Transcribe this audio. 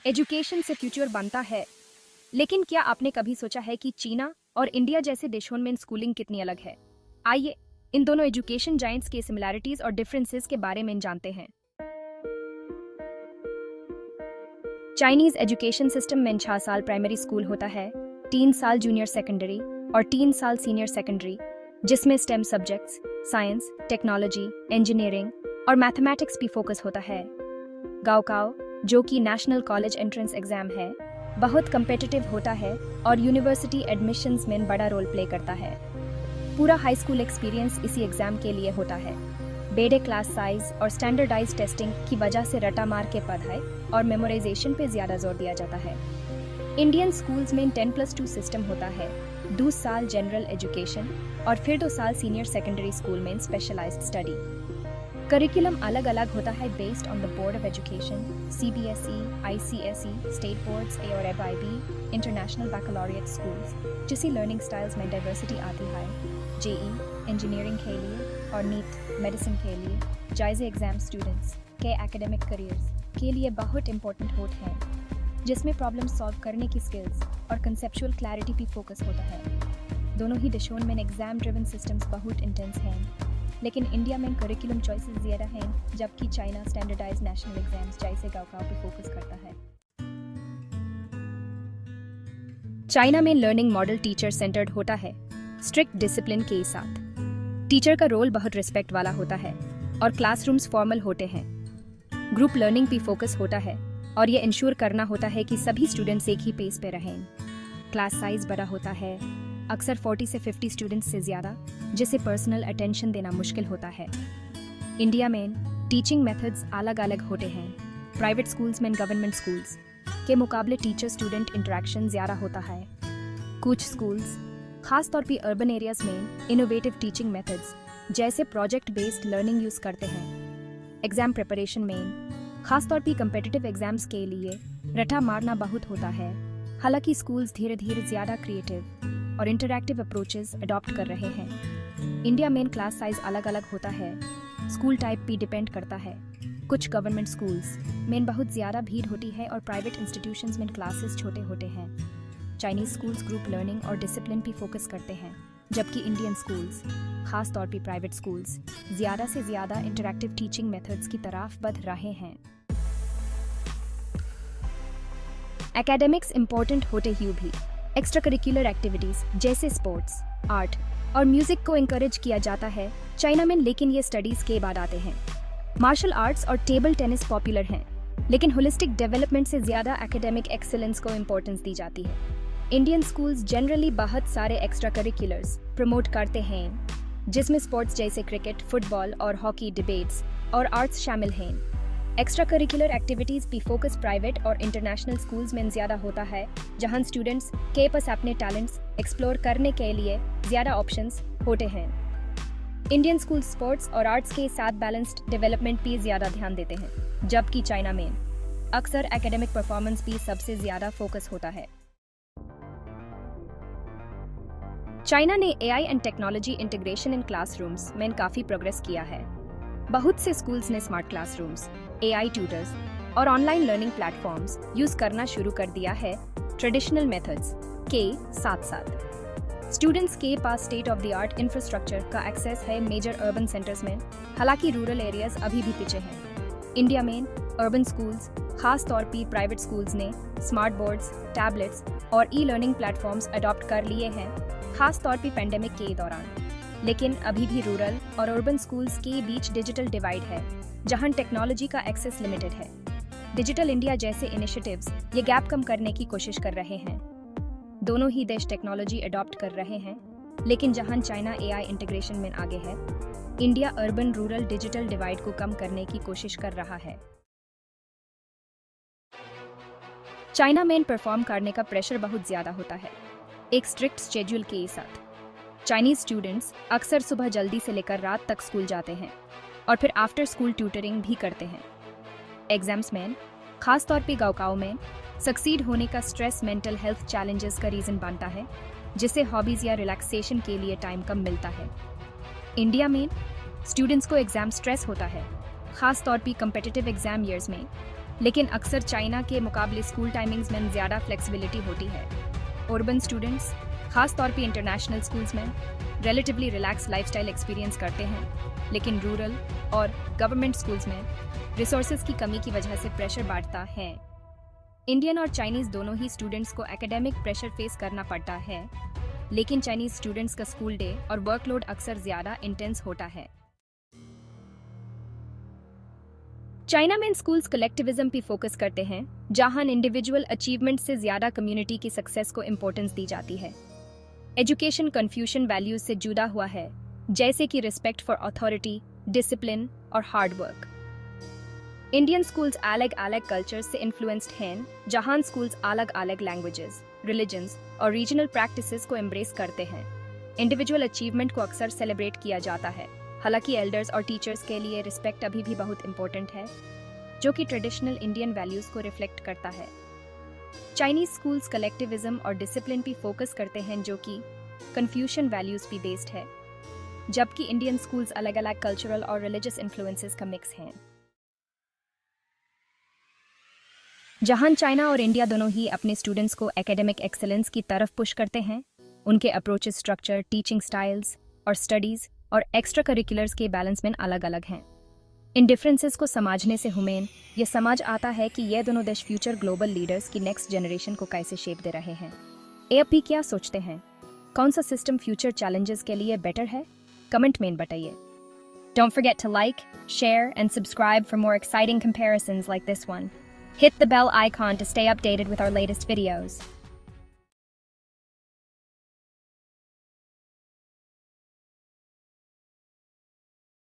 Education से future बनता है, लेकिन क्या आपने कभी सोचा है कि चीना और इंडिया जैसे देशों में स्कूलिंग कितनी अलग है? आइए इन दोनों एजुकेशन जायंट्स के सिमिलैरिटीज और डिफरेंसेस के बारे में जानते हैं। चाइनीज एजुकेशन सिस्टम में 6 साल प्राइमरी स्कूल होता है, 3 साल जूनियर सेकेंडरी और 3 साल सीनियर सेकेंडरी, जिसमें stem subjects, science, technology, engineering और मैथमेटिक्स भी फोकस होता है। गाओकाओ, जो कि नेशनल कॉलेज एंट्रेंस एग्जाम है, बहुत कम्पिटिटिव होता है और यूनिवर्सिटी एडमिशंस में बड़ा रोल प्ले करता है। पूरा हाई स्कूल एक्सपीरियंस इसी एग्जाम के लिए होता है। बेड़े क्लास साइज और स्टैंडर्डाइज टेस्टिंग की वजह से रटा मार के पढ़ाई और मेमोराइजेशन पे ज़्यादा जोर दिया जाता है। इंडियन स्कूल्स में 10+2 सिस्टम होता है, 2 साल जनरल एजुकेशन और फिर 2 साल सीनियर सेकेंडरी स्कूल में स्पेशलाइज्ड स्टडी। करिकुलम अलग अलग होता है based on the board of education, CBSE, ICSE, state boards A और FIB, इंटरनेशनल बैकलॉरिएट स्कूल्स, जिससे लर्निंग स्टाइल्स में डाइवर्सिटी आती है। JEE इंजीनियरिंग के लिए और नीट मेडिसिन के लिए जायज़े एग्जाम स्टूडेंट्स के एकेडमिक करियर्स के लिए बहुत इंपॉर्टेंट होते हैं, जिसमें प्रॉब्लम सॉल्व करने की स्किल्स और कंसेप्चुअल क्लैरिटी भी फोकस होता है। दोनों ही देशों में एग्जाम ड्रिवन सिस्टम्स बहुत इंटेंस हैं, लेकिन इंडिया में करिकुलम चॉइसेस ज़्यादा हैं, जबकि चाइना स्टैंडर्डाइज्ड नेशनल एग्जाम्स जैसे गाओकाओ पे फोकस करता है। चाइना में लर्निंग मॉडल टीचर सेंटर्ड होता है, स्ट्रिक्ट डिसिप्लिन के साथ। टीचर का रोल बहुत रिस्पेक्ट वाला होता है और क्लासरूम्स फॉर्मल होते हैं। ग्रुप लर्निंग पे फोकस होता है और ये इंश्योर करना होता है कि सभी स्टूडेंट्स एक ही पेस पे रहें। क्लास साइज बड़ा होता है, अक्सर 40 से 50 स्टूडेंट्स से ज़्यादा, जिसे पर्सनल अटेंशन देना मुश्किल होता है। इंडिया में टीचिंग मेथड्स अलग अलग होते हैं। प्राइवेट स्कूल्स में गवर्नमेंट स्कूल्स के मुकाबले टीचर स्टूडेंट इंटरेक्शन ज़्यादा होता है। कुछ स्कूल्स, खास तौर पे अर्बन एरियाज में, इनोवेटिव टीचिंग मेथड्स जैसे प्रोजेक्ट बेस्ड लर्निंग यूज़ करते हैं। एग्जाम प्रिपरेशन में, खास तौर पे कम्पिटिटिव एग्जाम्स के लिए रटा मारना बहुत होता है। हालांकि स्कूल्स धीरे धीरे ज़्यादा क्रिएटिव और इंटरैक्टिव अप्रोचेस अडॉप्ट कर रहे हैं। इंडिया में क्लास साइज अलग अलग होता है, स्कूल टाइप भी डिपेंड करता है। कुछ गवर्नमेंट स्कूल्स में बहुत ज़्यादा भीड़ होती है और प्राइवेट इंस्टीट्यूशंस में क्लासेस छोटे होते हैं। चाइनीज स्कूल्स ग्रुप लर्निंग और डिसिप्लिन भी फोकस करते हैं, जबकि इंडियन स्कूल्स, खास तौर पे प्राइवेट स्कूल्स, ज़्यादा से ज़्यादा इंटरैक्टिव टीचिंग मेथड्स की तरफ बढ़ रहे हैं। एकेडमिक्स इम्पोर्टेंट होते हुए भी एक्स्ट्रा करिकुलर एक्टिविटीज जैसे स्पोर्ट्स, आर्ट और म्यूजिक को इंकरेज किया जाता है चाइना में, लेकिन ये स्टडीज के बाद आते हैं। मार्शल आर्ट्स और टेबल टेनिस पॉपुलर हैं, लेकिन होलिस्टिक डेवलपमेंट से ज़्यादा एकेडमिक एक्सीलेंस को इम्पोर्टेंस दी जाती है। इंडियन स्कूल्स जनरली बहुत सारे एक्स्ट्रा करिकुलर्स प्रमोट करते हैं, जिसमें स्पोर्ट्स जैसे क्रिकेट, फुटबॉल और हॉकी, डिबेट्स और आर्ट्स शामिल हैं। एक्स्ट्रा करिकुलर एक्टिविटीज़ भी फोकस प्राइवेट और इंटरनेशनल स्कूल्स में ज़्यादा होता है, जहां स्टूडेंट्स के पास अपने टैलेंट्स एक्सप्लोर करने के लिए ज़्यादा ऑप्शंस होते हैं। इंडियन स्कूल स्पोर्ट्स और आर्ट्स के साथ बैलेंस्ड डेवलपमेंट भी ज़्यादा ध्यान देते हैं, जबकि चाइना में अक्सर एकेडमिक परफॉर्मेंस भी सबसे ज़्यादा फोकस होता है। चाइना ने AI and technology integration in classrooms में काफ़ी प्रोग्रेस किया है। बहुत से स्कूल्स ने स्मार्ट क्लासरूम्स, AI ट्यूटर्स और ऑनलाइन लर्निंग प्लेटफॉर्म्स यूज करना शुरू कर दिया है। ट्रेडिशनल मेथड्स के साथ साथ स्टूडेंट्स के पास state of the art infrastructure का एक्सेस है मेजर अर्बन सेंटर्स में, हालांकि रूरल एरियाज अभी भी पीछे हैं। इंडिया में अर्बन स्कूल्स, खास तौर पर प्राइवेट स्कूल्स ने स्मार्ट बोर्ड्स, टैबलेट्स और ई-लर्निंग प्लेटफॉर्म्स अडॉप्ट कर लिए हैं, खास तौर पर पेंडेमिक के दौरान। लेकिन अभी भी रूरल और अर्बन स्कूल्स के बीच डिजिटल डिवाइड है, जहां टेक्नोलॉजी का एक्सेस लिमिटेड है। डिजिटल इंडिया जैसे इनिशिएटिव्स ये गैप कम करने की कोशिश कर रहे हैं। दोनों ही देश टेक्नोलॉजी अडॉप्ट कर रहे हैं, लेकिन जहां चाइना AI इंटीग्रेशन में आगे है, India urban rural digital divide को कम करने की कोशिश कर रहा है। चाइना में परफॉर्म करने का प्रेशर बहुत ज़्यादा होता है, एक स्ट्रिक्ट शेड्यूल के साथ। चाइनीज स्टूडेंट्स अक्सर सुबह जल्दी से लेकर रात तक स्कूल जाते हैं और फिर आफ्टर स्कूल ट्यूटरिंग भी करते हैं। एग्जाम्स में, खास तौर पे गाओकाओ में, सक्सीड होने का स्ट्रेस मेंटल हेल्थ चैलेंजेस का रीज़न बनता है, जिससे हॉबीज़ या रिलैक्सेशन के लिए टाइम कम मिलता है। इंडिया में स्टूडेंट्स को एग्जाम स्ट्रेस होता है, खास तौर पे कम्पिटिटिव एग्जाम ईयर्स में, लेकिन अक्सर चाइना के मुकाबले स्कूल टाइमिंग्स में ज़्यादा फ्लेक्सिबिलिटी होती है। अर्बन स्टूडेंट्स, खास तौर पे इंटरनेशनल स्कूल्स में, रिलेटिवली रिलैक्स लाइफस्टाइल एक्सपीरियंस करते हैं, लेकिन रूरल और गवर्नमेंट स्कूल्स में रिसोर्सेज की कमी की वजह से प्रेशर बढ़ता है। इंडियन और चाइनीज़ दोनों ही स्टूडेंट्स को एकेडमिक प्रेशर फेस करना पड़ता है, लेकिन चाइनीज़ स्टूडेंट्स का स्कूल डे और वर्कलोड अक्सर ज़्यादा इंटेंस होता है। चाइना में स्कूल्स कलेक्टिविज्म पे फोकस करते हैं, जहां इंडिविजुअल अचीवमेंट से ज़्यादा कम्युनिटी की सक्सेस को इम्पोर्टेंस दी जाती है। एजुकेशन कन्फ्यूशन वैल्यूज से जुड़ा हुआ है, जैसे कि रिस्पेक्ट फॉर अथॉरिटी, डिसिप्लिन और हार्ड वर्क। इंडियन स्कूल्स अलग अलग कल्चर्स से इन्फ्लुएंस्ड हैं, जहां स्कूल्स अलग अलग लैंग्वेजेस, रिलीजन्स और रीजनल प्रैक्टिसेस को एम्ब्रेस करते हैं। इंडिविजुअल अचीवमेंट को अक्सर सेलिब्रेट किया जाता है, हालांकि एल्डर्स और टीचर्स के लिए रिस्पेक्ट अभी भी बहुत इंपॉर्टेंट है, जो कि ट्रेडिशनल इंडियन वैल्यूज को रिफ्लेक्ट करता है। चाइनीज स्कूल्स कलेक्टिविज्म और डिसिप्लिन पे फोकस करते हैं, जो कि कन्फ्यूशन वैल्यूज पे बेस्ड है, जबकि इंडियन स्कूल्स अलग अलग कल्चरल और रिलीजियस इन्फ्लुएंसेस का मिक्स हैं। जहां चाइना और इंडिया दोनों ही अपने स्टूडेंट्स को एकेडमिक एक्सेलेंस की तरफ पुश करते हैं, उनके अप्रोचेस, स्ट्रक्चर, टीचिंग स्टाइल्स और स्टडीज और एक्स्ट्रा करिकुलर्स के बैलेंस में अलग अलग हैं। इन डिफरेंसेस को समझने से हमें यह समझ आता है कि ये दोनों देश फ्यूचर ग्लोबल लीडर्स की नेक्स्ट जनरेशन को कैसे शेप दे रहे हैं। आप क्या सोचते हैं? कौन सा सिस्टम फ्यूचर चैलेंजेस के लिए बेटर है? कमेंट में बताइए। Don't forget to like, share, and subscribe for more exciting comparisons like this one. Hit the bell icon to stay updated with our latest videos.